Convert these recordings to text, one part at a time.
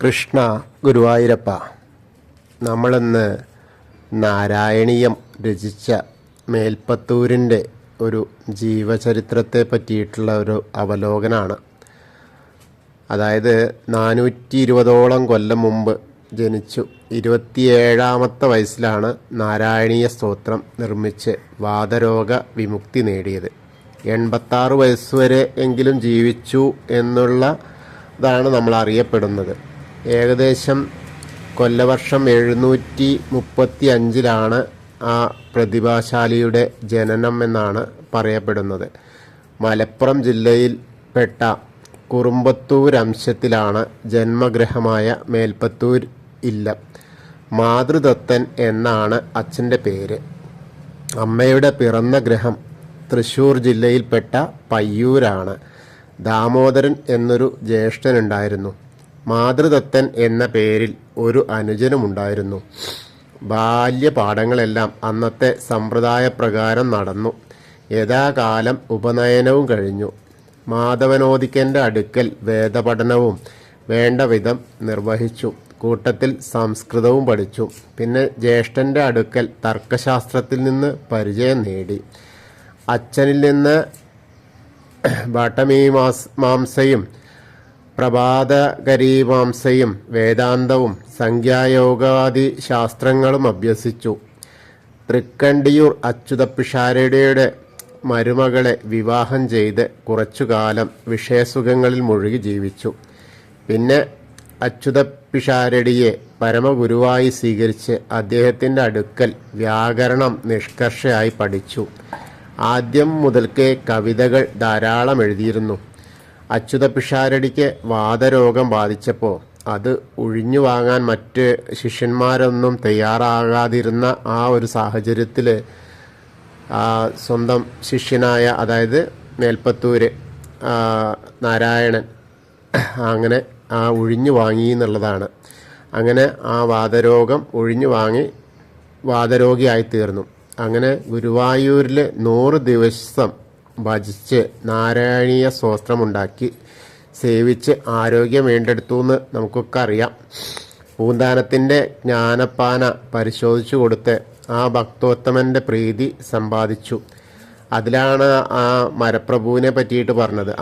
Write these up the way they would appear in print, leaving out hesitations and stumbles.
കൃഷ്ണ ഗുരുവായൂരപ്പ, നമ്മളിന്ന് നാരായണീയം രചിച്ച മേൽപ്പത്തൂരിൻ്റെ ഒരു ജീവചരിത്രത്തെ പറ്റിയിട്ടുള്ള ഒരു അവലോകനമാണ്. അതായത് 420ഓളം കൊല്ലം മുമ്പ് ജനിച്ചു 27ാമത്തെ വയസ്സിലാണ് നാരായണീയ സ്തോത്രം നിർമ്മിച്ച് വാതരോഗ വിമുക്തി നേടിയത്. 86 വയസ്സുവരെ എങ്കിലും ജീവിച്ചു എന്നുള്ളതാണ് നമ്മൾ അറിയപ്പെടുന്നത്. ഏകദേശം കൊല്ലവർഷം 735 ആ പ്രതിഭാശാലിയുടെ ജനനം എന്നാണ് പറയപ്പെടുന്നത്. മലപ്പുറം ജില്ലയിൽപ്പെട്ട കുറുമ്പത്തൂർ അംശത്തിലാണ് ജന്മഗൃഹമായ മേൽപ്പത്തൂർ ഇല്ലം. മാതൃദത്തൻ എന്നാണ് അച്ഛൻ്റെ പേര്. അമ്മയുടെ പിറന്ന ഗൃഹം തൃശ്ശൂർ ജില്ലയിൽപ്പെട്ട പയ്യൂരാണ്. ദാമോദരൻ എന്നൊരു ജ്യേഷ്ഠനുണ്ടായിരുന്നു. മാതൃദത്തൻ എന്ന പേരിൽ ഒരു അനുജനുമുണ്ടായിരുന്നു. ബാല്യപാഠങ്ങളെല്ലാം അന്നത്തെ സമ്പ്രദായപ്രകാരം നടന്നു. യഥാകാലം ഉപനയനവും കഴിഞ്ഞു. മാധവനോദിക്കൻ്റെ അടുക്കൽ വേദപഠനവും വേണ്ട വിധം നിർവഹിച്ചു. കൂട്ടത്തിൽ സംസ്കൃതവും പഠിച്ചു. പിന്നെ ജ്യേഷ്ഠൻ്റെ അടുക്കൽ തർക്കശാസ്ത്രത്തിൽ നിന്ന് പരിചയം നേടി. അച്ഛനിൽ നിന്ന് ഭട്ടമീമാംസയും പ്രഭാതകരീമാംസയും വേദാന്തവും സംഖ്യായോഗാദി ശാസ്ത്രങ്ങളും അഭ്യസിച്ചു. തൃക്കണ്ടിയൂർ അച്യുതപിഷാരടിയുടെ മരുമകളെ വിവാഹം ചെയ്ത് കുറച്ചുകാലം വിഷയസുഖങ്ങളിൽ മുഴുകി ജീവിച്ചു. പിന്നെ അച്യുതപിഷാരടിയെ പരമഗുരുവായി സ്വീകരിച്ച് അദ്ദേഹത്തിൻ്റെ അടുക്കൽ വ്യാകരണം നിഷ്കർഷയായി പഠിച്ചു. ആദ്യം മുതൽക്കേ കവിതകൾ ധാരാളം എഴുതിയിരുന്നു. അച്യുതപിഷാരടിക്ക് വാതരോഗം ബാധിച്ചപ്പോൾ അത് ഒഴിഞ്ഞു വാങ്ങാൻ മറ്റ് ശിഷ്യന്മാരൊന്നും തയ്യാറാകാതിരുന്ന ആ ഒരു സാഹചര്യത്തിൽ സ്വന്തം ശിഷ്യനായ, അതായത് മേൽപ്പത്തൂര് നാരായണൻ അങ്ങനെ ഒഴിഞ്ഞു വാങ്ങി എന്നുള്ളതാണ്. അങ്ങനെ ആ വാതരോഗം ഒഴിഞ്ഞു വാങ്ങി വാതരോഗിയായി തീർന്നു. അങ്ങനെ ഗുരുവായൂരിൽ 100 ദിവസം ഭജിച്ച് നാരായണീയ സ്തോത്രമുണ്ടാക്കി സേവിച്ച് ആരോഗ്യം വീണ്ടെടുത്തു എന്ന് നമുക്കൊക്കെ അറിയാം. പൂന്താനത്തിൻ്റെ ജ്ഞാനപ്പാന പരിശോധിച്ചു കൊടുത്ത് ആ ഭക്തോത്തമൻ്റെ പ്രീതി സമ്പാദിച്ചു. അതിലാണ് ആ മരപ്രഭുവിനെ പറ്റിയിട്ട് പറഞ്ഞത്.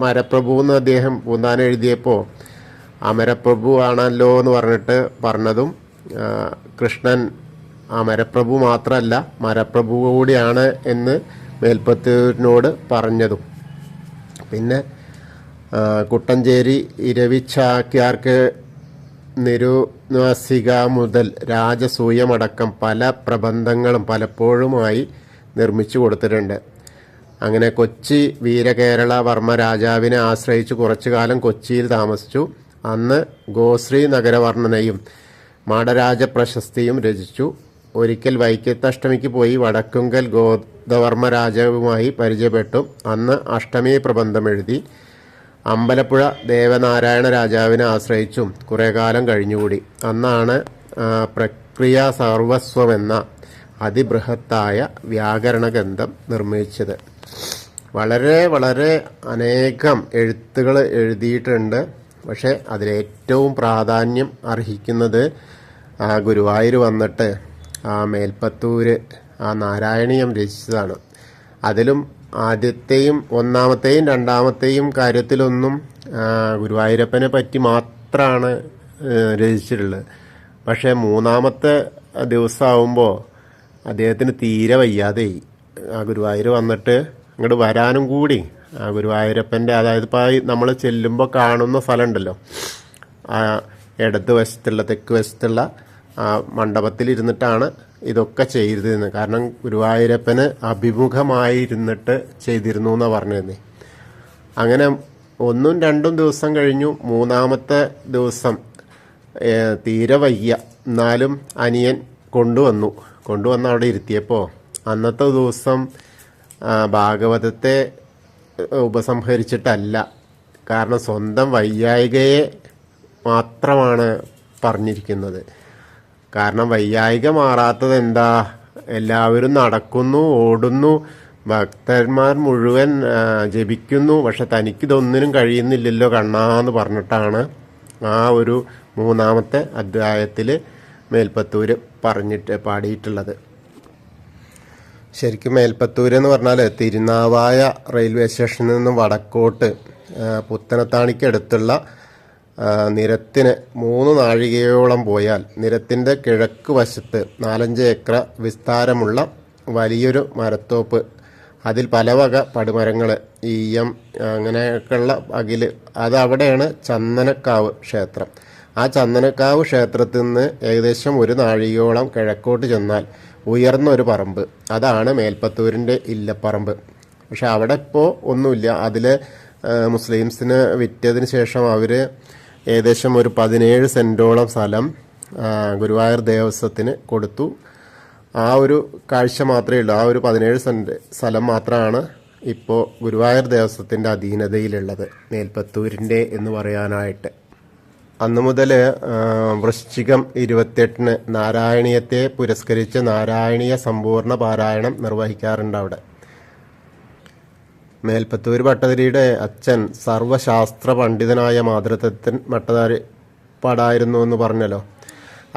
മരപ്രഭു എന്ന് അദ്ദേഹം പൂന്താനം എഴുതിയപ്പോൾ അമരപ്രഭു ആണല്ലോ എന്ന് പറഞ്ഞിട്ട് പറഞ്ഞതും, കൃഷ്ണൻ മരപ്രഭു മാത്രമല്ല മരപ്രഭു കൂടിയാണ് എന്ന് മേൽപ്പത്തൂരിനോട് പറഞ്ഞതും. പിന്നെ കുട്ടഞ്ചേരി ഇരവിച്ചാക്യാർക്ക് നിരുനാസിക മുതൽ രാജസൂയമടക്കം പല പ്രബന്ധങ്ങളും പലപ്പോഴുമായി നിർമ്മിച്ചു കൊടുത്തിട്ടുണ്ട്. അങ്ങനെ കൊച്ചി വീരകേരള വർമ്മ രാജാവിനെ ആശ്രയിച്ച് കുറച്ചു കാലം കൊച്ചിയിൽ താമസിച്ചു. അന്ന് ഗോശ്രീ നഗരവർണ്ണനയും മാടരാജ പ്രശസ്തിയും രചിച്ചു. ഒരിക്കൽ വൈക്കത്തഷ്ടമിക്ക് പോയി വടക്കുങ്കൽ ഗോദവർമ്മ രാജാവുമായി പരിചയപ്പെട്ടു. അന്ന് അഷ്ടമി പ്രബന്ധം എഴുതി. അമ്പലപ്പുഴ ദേവനാരായണ രാജാവിനെ ആശ്രയിച്ചും കുറേ കാലം കഴിഞ്ഞുകൂടി. അന്നാണ് പ്രക്രിയ സർവസ്വം എന്ന അതിബൃഹത്തായ വ്യാകരണ ഗ്രന്ഥം നിർമ്മിച്ചത്. വളരെ വളരെ അനേകം എഴുത്തുകൾ എഴുതിയിട്ടുണ്ട്. പക്ഷെ അതിലേറ്റവും പ്രാധാന്യം അർഹിക്കുന്നത് ഗുരുവായൂർ വന്നിട്ട് മേൽപ്പത്തൂര് നാരായണീയം രചിച്ചതാണ്. അതിലും ആദ്യത്തെയും ഒന്നാമത്തെയും രണ്ടാമത്തെയും കാര്യത്തിലൊന്നും ഗുരുവായൂരപ്പനെ പറ്റി മാത്രമാണ് രചിച്ചിട്ടുള്ളത്. പക്ഷേ മൂന്നാമത്തെ ദിവസമാകുമ്പോൾ അദ്ദേഹത്തിന് തീരെ വയ്യാതെയായി. ഗുരുവായൂർ വന്നിട്ട് അങ്ങോട്ട് വരാനും കൂടി ഗുരുവായൂരപ്പൻ്റെ, അതായത് ഇപ്പോൾ നമ്മൾ ചെല്ലുമ്പോൾ കാണുന്ന സ്ഥലമുണ്ടല്ലോ, ഇടത് വശത്തുള്ള തെക്ക് വശത്തുള്ള മണ്ഡപത്തിലിരുന്നിട്ടാണ് ഇതൊക്കെ ചെയ്തിരുന്നത്. കാരണം ഗുരുവായൂരപ്പന് അഭിമുഖമായിരുന്നിട്ട് ചെയ്തിരുന്നു എന്നാണ് പറഞ്ഞിരുന്നത്. അങ്ങനെ 1ഉം 2ഉം ദിവസം കഴിഞ്ഞു. മൂന്നാമത്തെ ദിവസം തീരെ വയ്യ. എന്നാലും അനിയൻ കൊണ്ടുവന്ന് അവിടെ ഇരുത്തിയപ്പോൾ അന്നത്തെ ദിവസം ഭാഗവതത്തെ ഉപസംഹരിച്ചിട്ടല്ല. കാരണം സ്വന്തം വയ്യായികയെ മാത്രമാണ് പറഞ്ഞിരിക്കുന്നത്. കാരണം വയ്യായിക മാറാത്തത് എന്താ? എല്ലാവരും നടക്കുന്നു, ഓടുന്നു, ഭക്തന്മാർ മുഴുവൻ ജപിക്കുന്നു, പക്ഷെ തനിക്കിതൊന്നിനും കഴിയുന്നില്ലല്ലോ കണ്ണാന്ന് പറഞ്ഞിട്ടാണ് ആ ഒരു 3-ാമത്തെ അധ്യായത്തിൽ മേൽപ്പത്തൂർ പാടിയിട്ടുള്ളത്. ശരിക്കും മേൽപ്പത്തൂർ എന്ന് പറഞ്ഞാൽ തിരുനാവായ റെയിൽവേ സ്റ്റേഷനിൽ നിന്നും വടക്കോട്ട് പുത്തനത്താണിക്കടുത്തുള്ള നിരത്തിന് 3 നാഴികയോളം പോയാൽ നിരത്തിൻ്റെ കിഴക്ക് വശത്ത് 4-5 ഏക്കർ വിസ്താരമുള്ള വലിയൊരു മരത്തോപ്പ്, അതിൽ പല വക പടുമരങ്ങൾ, ഈയം അങ്ങനെയൊക്കെയുള്ള അകില്, അതവിടെയാണ് ചന്ദനക്കാവ് ക്ഷേത്രം. ആ ചന്ദനക്കാവ് ക്ഷേത്രത്തിൽ നിന്ന് ഏകദേശം 1 നാഴികയോളം കിഴക്കോട്ട് ചെന്നാൽ ഉയർന്ന ഒരു പറമ്പ്, അതാണ് മേൽപ്പത്തൂരിൻ്റെ ഇല്ലപ്പറമ്പ്. പക്ഷെ അവിടെ ഇപ്പോൾ ഒന്നുമില്ല. അതിൽ മുസ്ലിംസിന് വിറ്റതിന് ശേഷം അവർ ഏകദേശം ഒരു 17 സെൻറ്റോളം സ്ഥലം ഗുരുവായൂർ ദേവസ്വത്തിന് കൊടുത്തു. ആ ഒരു കാഴ്ച മാത്രമേ ഉള്ളൂ. ആ ഒരു 17 സെൻറ്റ് സ്ഥലം മാത്രമാണ് ഇപ്പോൾ ഗുരുവായൂർ ദേവസ്വത്തിൻ്റെ അധീനതയിലുള്ളത്, മേൽപ്പത്തൂരിൻ്റെ എന്ന് പറയാനായിട്ട്. അന്നു മുതൽ വൃശ്ചികം 28-ന് നാരായണീയത്തെ പുരസ്കരിച്ച് നാരായണീയ സമ്പൂർണ്ണ പാരായണം നിർവഹിക്കാറുണ്ട് അവിടെ. മേൽപ്പത്തൂർ ഭട്ടതിരിയുടെ അച്ഛൻ സർവശാസ്ത്ര പണ്ഡിതനായ മാതൃത്വത്തിൻ ഭട്ടതിരിപ്പാടായിരുന്നു എന്ന് പറഞ്ഞല്ലോ.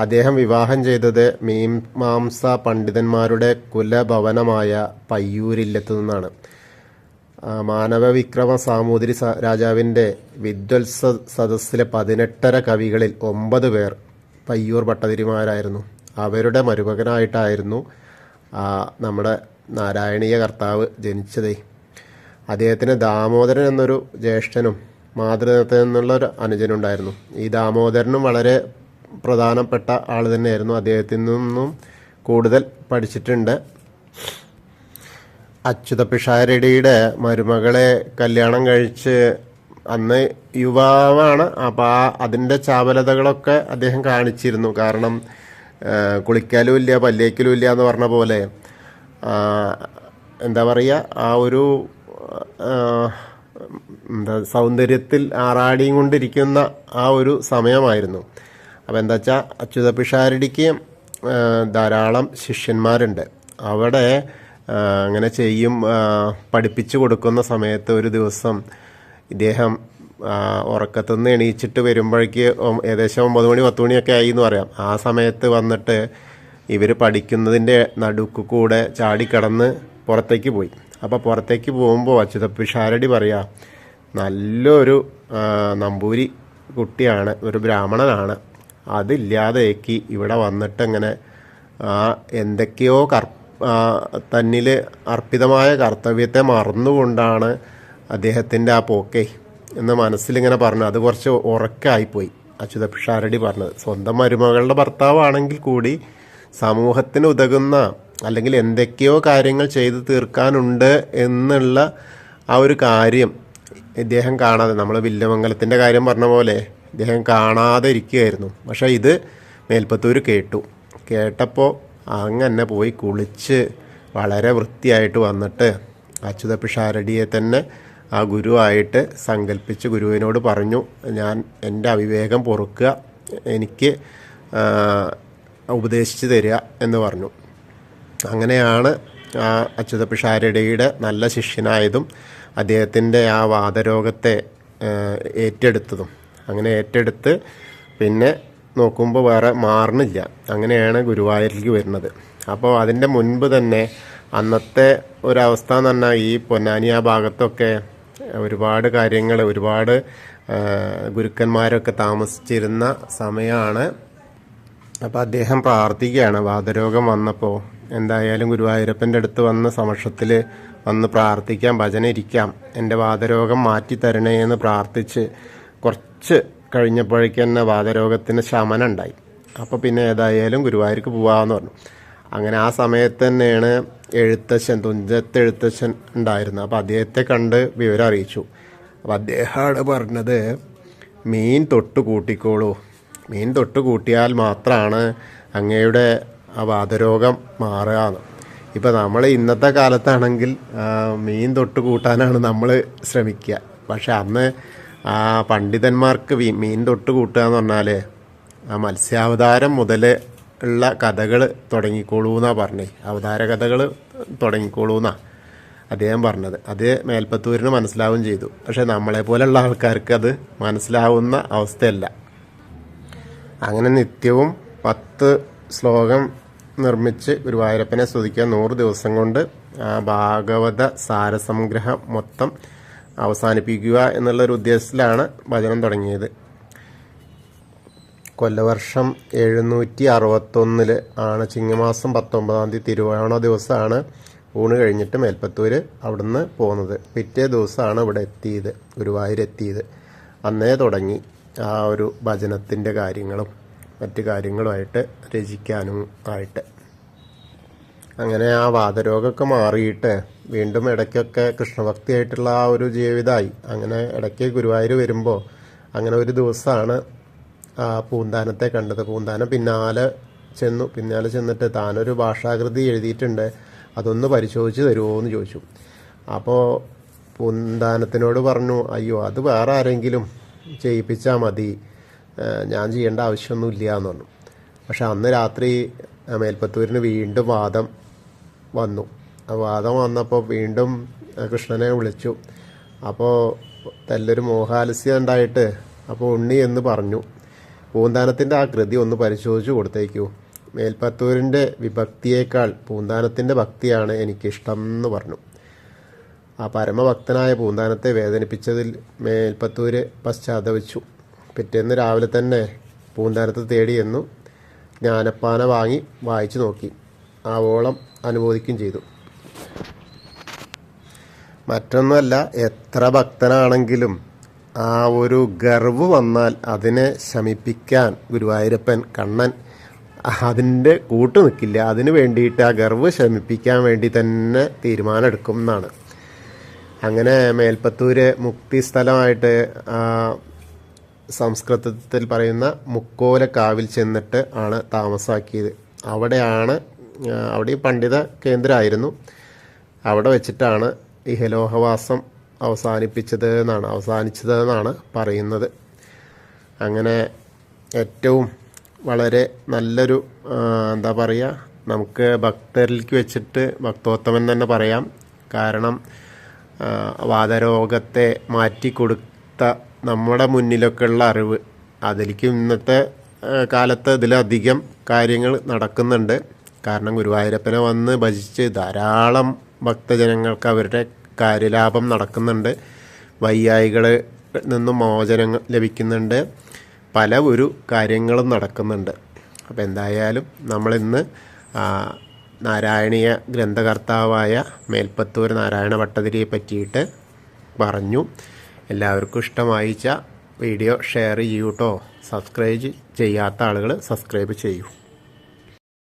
അദ്ദേഹം വിവാഹം ചെയ്തത് മീമാംസ പണ്ഡിതന്മാരുടെ കുലഭവനമായ പയ്യൂരില്ലത്തു നിന്നാണ്. മാനവവിക്രമ സാമൂതിരി രാജാവിൻ്റെ വിദ്വത്സ സദസ്സിലെ 18 കവികളിൽ 9 പേർ പയ്യൂർ ഭട്ടതിരിമാരായിരുന്നു. അവരുടെ മരുമകനായിട്ടായിരുന്നു നമ്മുടെ നാരായണീയ കർത്താവ് ജനിച്ചതേ. അദ്ദേഹത്തിന് ദാമോദരൻ എന്നൊരു ജ്യേഷ്ഠനും മാതൃത്വത്തിൽ നിന്നുള്ളൊരു അനുജനുണ്ടായിരുന്നു. ഈ ദാമോദരനും വളരെ പ്രധാനപ്പെട്ട ആൾ തന്നെയായിരുന്നു. അദ്ദേഹത്തിൽ നിന്നും കൂടുതൽ പഠിച്ചിട്ടുണ്ട്. അച്യുത പിഷാരടിയുടെ മരുമകളെ കല്യാണം കഴിച്ച് അന്ന് യുവാവാണ്. അപ്പോൾ അതിൻ്റെ ചാപലതകളൊക്കെ അദ്ദേഹം കാണിച്ചിരുന്നു. കാരണം കുളിക്കാലും ഇല്ല പല്ലേക്കലും ഇല്ല എന്ന് പറഞ്ഞ പോലെ എന്താ പറയുക, ആ ഒരു സൗന്ദര്യത്തിൽ ആറാടിയും കൊണ്ടിരിക്കുന്ന ആ ഒരു സമയമായിരുന്നു. അപ്പോൾ എന്താ വെച്ചാൽ അച്യുത പിഷാരടിക്ക് ധാരാളം ശിഷ്യന്മാരുണ്ട്. അവിടെ അങ്ങനെ പഠിപ്പിച്ചു കൊടുക്കുന്ന സമയത്ത് ഒരു ദിവസം ഇദ്ദേഹം ഉറക്കത്തുനിന്ന് എണീച്ചിട്ട് വരുമ്പോഴേക്ക് ഏകദേശം 9 മണി 10 മണിയൊക്കെ ആയി എന്ന് പറയാം. ആ സമയത്ത് വന്നിട്ട് ഇവർ പഠിക്കുന്നതിൻ്റെ നടുക്ക് കൂടെ ചാടിക്കടന്ന് പുറത്തേക്ക് പോയി. അപ്പോൾ പുറത്തേക്ക് പോകുമ്പോൾ അച്യുത പിഷാരടി പറയാ, നല്ലൊരു നമ്പൂരി കുട്ടിയാണ്, ഒരു ബ്രാഹ്മണനാണ്, അതില്ലാതേക്ക് ഇവിടെ വന്നിട്ട് ഇങ്ങനെ എന്തൊക്കെയോ തന്നിൽ അർപ്പിതമായ കർത്തവ്യത്തെ മറന്നുകൊണ്ടാണ് അദ്ദേഹത്തിൻ്റെ ആ പോക്കേ എന്ന് മനസ്സിലിങ്ങനെ പറഞ്ഞു. അത് കുറച്ച് ഉറക്കമായിപ്പോയി അച്യുത പിഷാരടി പറഞ്ഞത്. സ്വന്തം മരുമകളുടെ ഭർത്താവാണെങ്കിൽ കൂടി സമൂഹത്തിന് ഉതകുന്ന അല്ലെങ്കിൽ എന്തൊക്കെയോ കാര്യങ്ങൾ ചെയ്തു തീർക്കാനുണ്ട് എന്നുള്ള ആ ഒരു കാര്യം ഇദ്ദേഹം കാണാതെ, നമ്മൾ വില്യമംഗലത്തിൻ്റെ കാര്യം പറഞ്ഞ പോലെ ഇദ്ദേഹം കാണാതെ ഇരിക്കുകയായിരുന്നു. പക്ഷേ ഇത് മേൽപ്പത്തൂർ കേട്ടപ്പോൾ അങ്ങനെ പോയി കുളിച്ച് വളരെ വൃത്തിയായിട്ട് വന്നിട്ട് അച്യുത പിഷാരടിയെ തന്നെ ആ ഗുരുവായിട്ട് സങ്കല്പിച്ച് ഗുരുവിനോട് പറഞ്ഞു, ഞാൻ എൻ്റെ അവിവേകം പൊറുക്കുക, എനിക്ക് ഉപദേശിച്ച് തരിക എന്ന് പറഞ്ഞു. അങ്ങനെയാണ് അച്യുത പിഷാരടിയുടെ നല്ല ശിഷ്യനായതും അദ്ദേഹത്തിൻ്റെ ആ വാതരോഗത്തെ ഏറ്റെടുത്തതും. അങ്ങനെ ഏറ്റെടുത്ത് പിന്നെ നോക്കുമ്പോൾ വേറെ മാറണില്ല. അങ്ങനെയാണ് ഗുരുവായൂരിലേക്ക് വരുന്നത്. അപ്പോൾ അതിൻ്റെ മുൻപ് തന്നെ അന്നത്തെ ഒരവസ്ഥ എന്ന് പറഞ്ഞാൽ ഈ പൊന്നാനി ആ ഭാഗത്തൊക്കെ ഒരുപാട് കാര്യങ്ങൾ, ഒരുപാട് ഗുരുക്കന്മാരൊക്കെ താമസിച്ചിരുന്ന സമയമാണ്. അപ്പോൾ അദ്ദേഹം പ്രാർത്ഥിക്കുകയാണ്. വാതരോഗം വന്നപ്പോൾ എന്തായാലും ഗുരുവായൂരപ്പൻ്റെ അടുത്ത് വന്ന് സമക്ഷത്തിൽ വന്ന് പ്രാർത്ഥിക്കാം, ഭജന ഇരിക്കാം, എൻ്റെ വാതരോഗം മാറ്റിത്തരണേ എന്ന് പ്രാർത്ഥിച്ച് കുറച്ച് കഴിഞ്ഞപ്പോഴേക്ക് തന്നെ വാതരോഗത്തിന് ശമനം ഉണ്ടായി. അപ്പോൾ പിന്നെ ഏതായാലും ഗുരുവായൂർക്ക് പോകാമെന്ന് പറഞ്ഞു. അങ്ങനെ ആ സമയത്ത് തന്നെയാണ് തുഞ്ചത്ത് എഴുത്തച്ഛൻ ഉണ്ടായിരുന്നത്. അപ്പോൾ അദ്ദേഹത്തെ കണ്ട് വിവരം അറിയിച്ചു. അപ്പോൾ അദ്ദേഹമാണ് പറഞ്ഞത്, മീൻ തൊട്ട് കൂട്ടിക്കോളൂ, മീൻ തൊട്ട് കൂട്ടിയാൽ മാത്രമാണ് അങ്ങയുടെ ആ വാതരോഗം മാറുകയെന്ന്. ഇപ്പം നമ്മൾ ഇന്നത്തെ കാലത്താണെങ്കിൽ മീൻ തൊട്ട് കൂട്ടാനാണ് നമ്മൾ ശ്രമിക്കുക. പക്ഷെ അന്ന് ആ പണ്ഡിതന്മാർക്ക് മീൻ തൊട്ട് കൂട്ടുക എന്ന് പറഞ്ഞാൽ ആ മത്സ്യാവതാരം മുതൽ ഉള്ള കഥകൾ തുടങ്ങിക്കോളൂ എന്നാണ് പറഞ്ഞേ. അവതാര കഥകൾ തുടങ്ങിക്കോളൂ എന്നാണ്. അദ്ദേഹം പറഞ്ഞത്. അത് മേൽപ്പത്തൂരിന് മനസ്സിലാവുകയും ചെയ്തു. പക്ഷെ നമ്മളെപ്പോലുള്ള ആൾക്കാർക്ക് അത് മനസ്സിലാവുന്ന അവസ്ഥയല്ല. അങ്ങനെ നിത്യവും 10 ശ്ലോകം നിർമ്മിച്ച് ഗുരുവായൂരപ്പനെ സ്തുതിക്കാൻ 100 ദിവസം കൊണ്ട് ആ ഭാഗവത സാരസംഗ്രഹം മൊത്തം അവസാനിപ്പിക്കുക എന്നുള്ളൊരു ഉദ്ദേശത്തിലാണ് ഭജനം തുടങ്ങിയത്. കൊല്ലവർഷം 761 ആണ് ചിങ്ങമാസം 19 തിരുവോണ ദിവസമാണ് ഊണ് കഴിഞ്ഞിട്ട് മേൽപ്പത്തൂർ അവിടുന്ന് പോകുന്നത്. പിറ്റേ ദിവസമാണ് ഇവിടെ എത്തിയത്, ഗുരുവായൂർ എത്തിയത്. അന്നേ തുടങ്ങി ആ ഒരു ഭജനത്തിൻ്റെ കാര്യങ്ങളും മറ്റു കാര്യങ്ങളുമായിട്ട് രചിക്കാനും ആയിട്ട്. അങ്ങനെ ആ വാതരോഗമൊക്കെ മാറിയിട്ട് വീണ്ടും ഇടയ്ക്കൊക്കെ കൃഷ്ണഭക്തിയായിട്ടുള്ള ആ ഒരു ജീവിതമായി. അങ്ങനെ ഇടയ്ക്ക് ഗുരുവായൂർ വരുമ്പോൾ അങ്ങനെ ഒരു ദിവസമാണ് പൂന്താനത്തെ കണ്ടത്. പൂന്താനം പിന്നാലെ ചെന്നിട്ട് താനൊരു ഭാഷാകൃതി എഴുതിയിട്ടുണ്ട്, അതൊന്ന് പരിശോധിച്ച് തരുമോ എന്ന് ചോദിച്ചു. അപ്പോൾ പൂന്താനത്തിനോട് പറഞ്ഞു, അയ്യോ അത് വേറെ ആരെങ്കിലും ചെയ്യിപ്പിച്ചാൽ മതി, ഞാൻ ചെയ്യേണ്ട ആവശ്യമൊന്നുമില്ല എന്ന് പറഞ്ഞു. പക്ഷെ അന്ന് രാത്രി മേൽപ്പത്തൂരിന് വീണ്ടും വാദം വന്നു. വാദം വന്നപ്പോൾ വീണ്ടും കൃഷ്ണനെ വിളിച്ചു. അപ്പോൾ നല്ലൊരു മോഹാലസ്യം ഉണ്ടായിട്ട് അപ്പോൾ ഉണ്ണി എന്ന് പറഞ്ഞു, പൂന്താനത്തിൻ്റെ ആ കൃതി ഒന്ന് പരിശോധിച്ച് കൊടുത്തേക്കൂ. മേൽപ്പത്തൂരിൻ്റെ വിഭക്തിയേക്കാൾ പൂന്താനത്തിൻ്റെ ഭക്തിയാണ് എനിക്കിഷ്ടം എന്ന് പറഞ്ഞു. ആ പരമഭക്തനായ പൂന്താനത്തെ വേദനിപ്പിച്ചതിൽ മേൽപ്പത്തൂര് പശ്ചാത്തപിച്ചു. പിറ്റേന്ന് രാവിലെ തന്നെ പൂന്താനത്തെ തേടി എന്നു ജ്ഞാനപ്പാന വാങ്ങി വായിച്ചു നോക്കി. ആവോളം അനുമോദിക്കുകയും ചെയ്തു. മറ്റൊന്നുമല്ല, എത്ര ഭക്തനാണെങ്കിലും ആ ഒരു ഗർവ് വന്നാൽ അതിനെ ശമിപ്പിക്കാൻ ഗുരുവായൂരപ്പൻ കണ്ണൻ അതിൻ്റെ കൂട്ടു നിൽക്കില്ല. അതിന് വേണ്ടിയിട്ട് ആ ഗർവ് ശമിപ്പിക്കാൻ വേണ്ടി തന്നെ തീരുമാനമെടുക്കും എന്നാണ്. അങ്ങനെ മേൽപ്പത്തൂര് മുക്തി സ്ഥലമായിട്ട് സംസ്കൃതത്തിൽ പറയുന്ന മുക്കോലക്കാവിൽ ചെന്നിട്ട് ആണ് താമസാക്കിയത്. അവിടെ പണ്ഡിത കേന്ദ്രമായിരുന്നു. അവിടെ വെച്ചിട്ടാണ് ഇഹലോഹവാസം അവസാനിച്ചതെന്നാണ് പറയുന്നത്. അങ്ങനെ ഏറ്റവും വളരെ നല്ലൊരു എന്താ പറയുക, നമുക്ക് ഭക്തരിലേക്ക് വെച്ചിട്ട് ഭക്തോത്തമൻ തന്നെ പറയാം. കാരണം വാതരോഗത്തെ മാറ്റിക്കൊടുത്ത നമ്മുടെ മുന്നിലൊക്കെ ഉള്ള അറിവ്, അതിലേക്ക് ഇന്നത്തെ കാലത്ത് ഇതിലധികം കാര്യങ്ങൾ നടക്കുന്നുണ്ട്. കാരണം ഗുരുവായൂരപ്പനെ വന്ന് ഭജിച്ച് ധാരാളം ഭക്തജനങ്ങൾക്ക് അവരുടെ കാര്യലാഭം നടക്കുന്നുണ്ട്. വയ്യായികളിൽ നിന്നും മോചനം ലഭിക്കുന്നുണ്ട്. പല ഒരു കാര്യങ്ങളും നടക്കുന്നുണ്ട്. അപ്പോൾ എന്തായാലും നമ്മളിന്ന് നാരായണീയ ഗ്രന്ഥകർത്താവായ മേൽപ്പത്തൂർ നാരായണ ഭട്ടതിരിയെ പറ്റിയിട്ട് പറഞ്ഞു. എല്ലാവർക്കും ഇഷ്ടമായിച്ച വീഡിയോ ഷെയർ ചെയ്യൂ കേട്ടോ. സബ്സ്ക്രൈബ് ചെയ്യാത്ത ആളുകൾ സബ്സ്ക്രൈബ് ചെയ്യൂ.